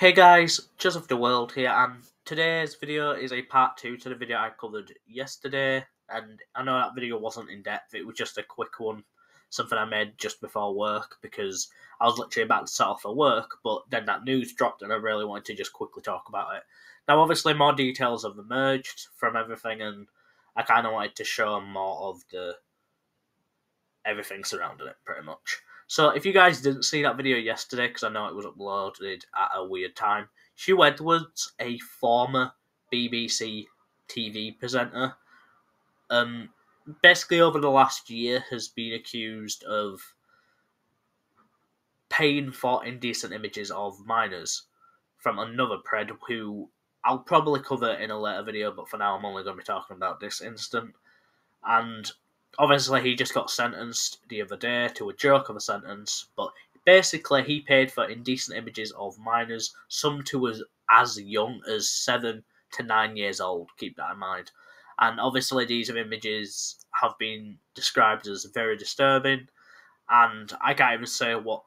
Hey guys, Joseph the World here, and today's video is a part 2 to the video I covered yesterday. And I know that video wasn't in depth, it was just a quick one, something I made just before work because I was literally about to set off for work, but then that news dropped and I really wanted to just quickly talk about it. Now obviously more details have emerged from everything, and I kind of wanted to show more of the everything surrounding it pretty much. So if you guys didn't see that video yesterday, because I know it was uploaded at a weird time, Hugh Edwards, a former BBC TV presenter, basically over the last year has been accused of paying for indecent images of minors from another pred who I'll probably cover in a later video, but for now I'm only going to be talking about this incident. And obviously he just got sentenced the other day to a joke of a sentence, but basically he paid for indecent images of minors, some to as young as 7 to 9 years old, keep that in mind. And obviously these images have been described as very disturbing, and I can't even say what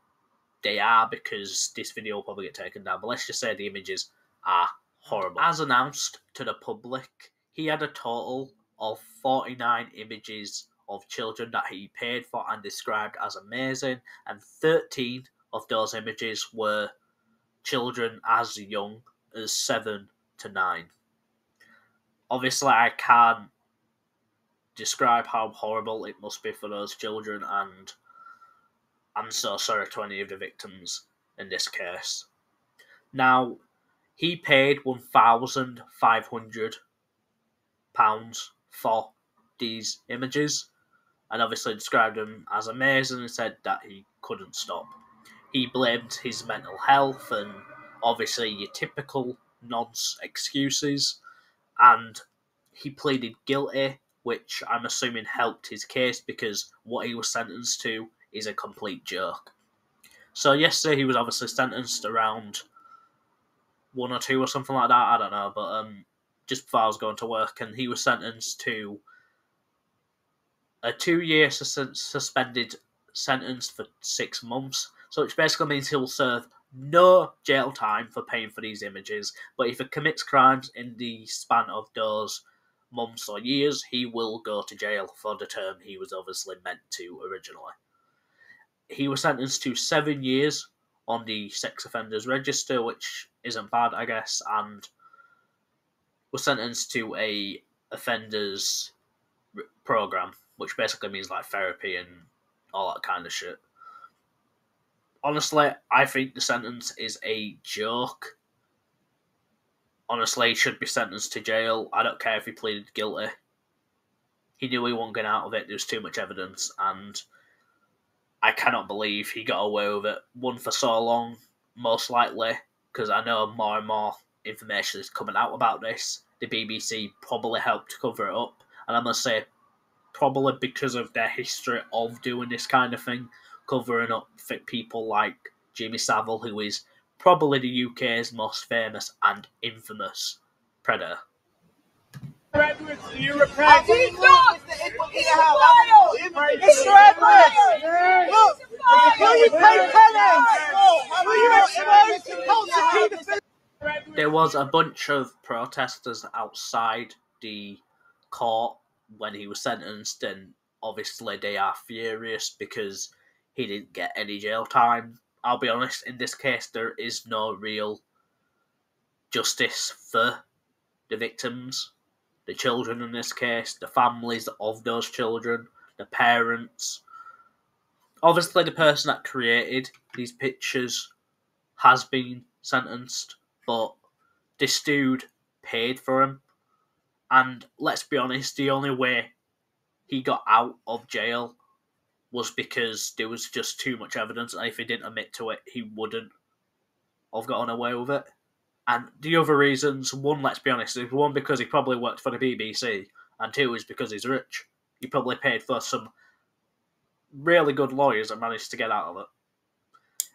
they are because this video will probably get taken down, but let's just say the images are horrible. As announced to the public, he had a total of 49 images of children that he paid for and described as amazing, and 13 of those images were children as young as 7 to 9. Obviously, I can't describe how horrible it must be for those children, and I'm so sorry to any of the victims in this case. Now, he paid £1,500 for these images, and obviously described them as amazing and said that he couldn't stop. He blamed his mental health and obviously your typical nonce excuses, and he pleaded guilty, which I'm assuming helped his case because what he was sentenced to is a complete joke. So yesterday he was obviously sentenced around 1 or 2 or something like that, I don't know, but just before I was going to work, and he was sentenced to a 2-year suspended sentence for 6 months, so which basically means he'll serve no jail time for paying for these images, but if he commits crimes in the span of those months or years, he will go to jail for the term he was obviously meant to originally. He was sentenced to 7 years on the sex offenders register, which isn't bad, I guess, and was sentenced to a offenders program, which basically means like therapy and all that kind of shit. Honestly, I think the sentence is a joke. Honestly, he should be sentenced to jail. I don't care if he pleaded guilty. He knew he wasn't getting out of it. There was too much evidence, and I cannot believe he got away with it. One, for so long, most likely, because I know more and more information is coming out about this. The BBC probably helped cover it up, and I must say, probably because of their history of doing this kind of thing, covering up for people like Jimmy Savile, who is probably the UK's most famous and infamous predator. Edwards, do you repent? Mr. Edwards! Look! Will you pay penance? Will you expose the cult of pedophilia? There was a bunch of protesters outside the court when he was sentenced, and obviously they are furious because he didn't get any jail time. I'll be honest, in this case there is no real justice for the victims, the children in this case, the families of those children, the parents. Obviously the person that created these pictures has been sentenced, but this dude paid for him, and let's be honest, the only way he got out of jail was because there was just too much evidence, and if he didn't admit to it, he wouldn't have gotten away with it. And the other reasons, one, let's be honest, is one because he probably worked for the BBC, and two is because he's rich. He probably paid for some really good lawyers and managed to get out of it.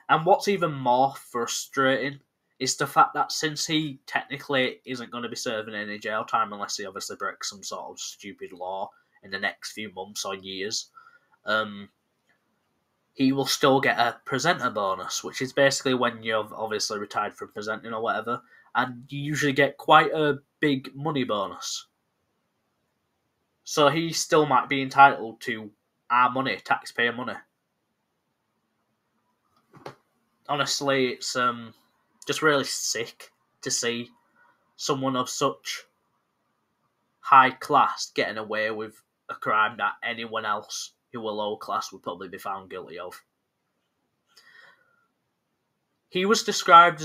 And what's even more frustrating is the fact that since he technically isn't going to be serving any jail time unless he obviously breaks some sort of stupid law in the next few months or years, he will still get a presenter bonus, which is basically when you've obviously retired from presenting or whatever, and you usually get quite a big money bonus. So he still might be entitled to our money, taxpayer money. Honestly, it's just really sick to see someone of such high class getting away with a crime that anyone else who were low class would probably be found guilty of. He was described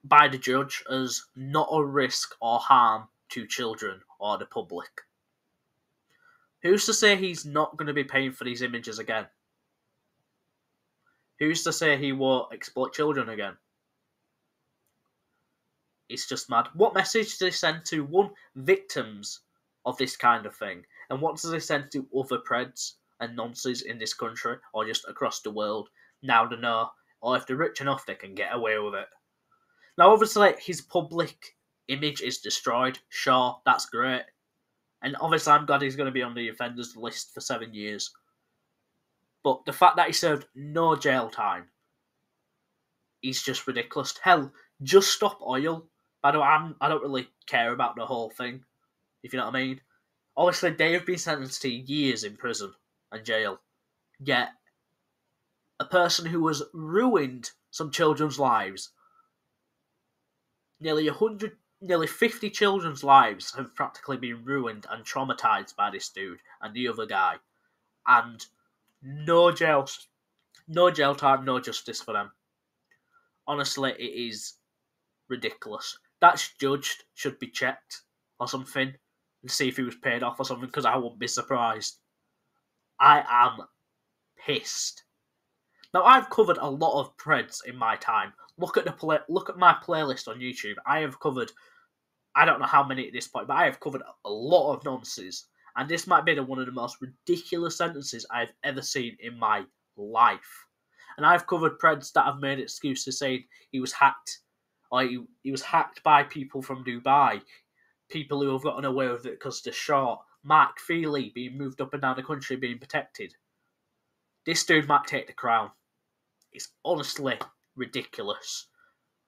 by the judge as not a risk or harm to children or the public. Who's to say he's not going to be paying for these images again? Who's to say he won't exploit children again? It's just mad. What message do they send to, one, victims of this kind of thing, and what does they send to other preds and nonces in this country, or just across the world, now they know, or if they're rich enough, they can get away with it. Now, obviously, his public image is destroyed. Sure, that's great. And obviously, I'm glad he's going to be on the offenders list for 7 years. But the fact that he served no jail time is just ridiculous. Hell, just stop oil. I don't really care about the whole thing, if you know what I mean. Obviously, they have been sentenced to years in prison and jail. Yet, a person who has ruined some children's lives, nearly 50 children's lives have practically been ruined and traumatised by this dude and the other guy. And no jail time, no justice for them. Honestly, it is ridiculous. That judge should be checked or something and see if he was paid off or something, because I won't be surprised. I am pissed. Now, I've covered a lot of preds in my time. Look at my playlist on YouTube. I have covered, I don't know how many at this point, but I have covered a lot of nonsense. And this might be one of the most ridiculous sentences I've ever seen in my life. And I've covered preds that have made excuses saying he was hacked, or he was hacked by people from Dubai, people who have gotten away with it because they're short. Mark Feely being moved up and down the country being protected. This dude might take the crown. It's honestly ridiculous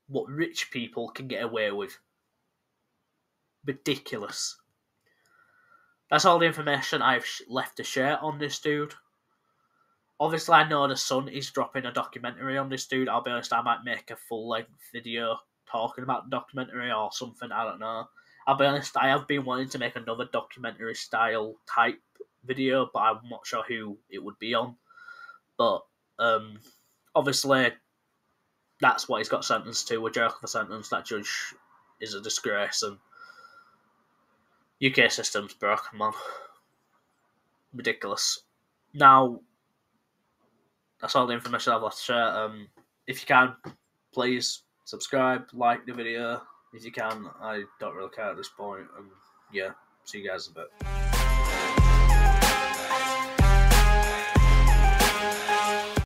what rich people can get away with. Ridiculous. That's all the information I've left to share on this dude. Obviously, I know the Sun is dropping a documentary on this dude. I'll be honest, I might make a full-length video talking about the documentary or something, I don't know. I'll be honest, I have been wanting to make another documentary-style type video, but I'm not sure who it would be on. But, obviously, that's what he's got sentenced to, a jerk of a sentence. That judge is a disgrace, and UK system's broken, man. Ridiculous. Now, that's all the information I've left to share. If you can, please subscribe, like the video. If you can, I don't really care at this point. Yeah, see you guys in a bit.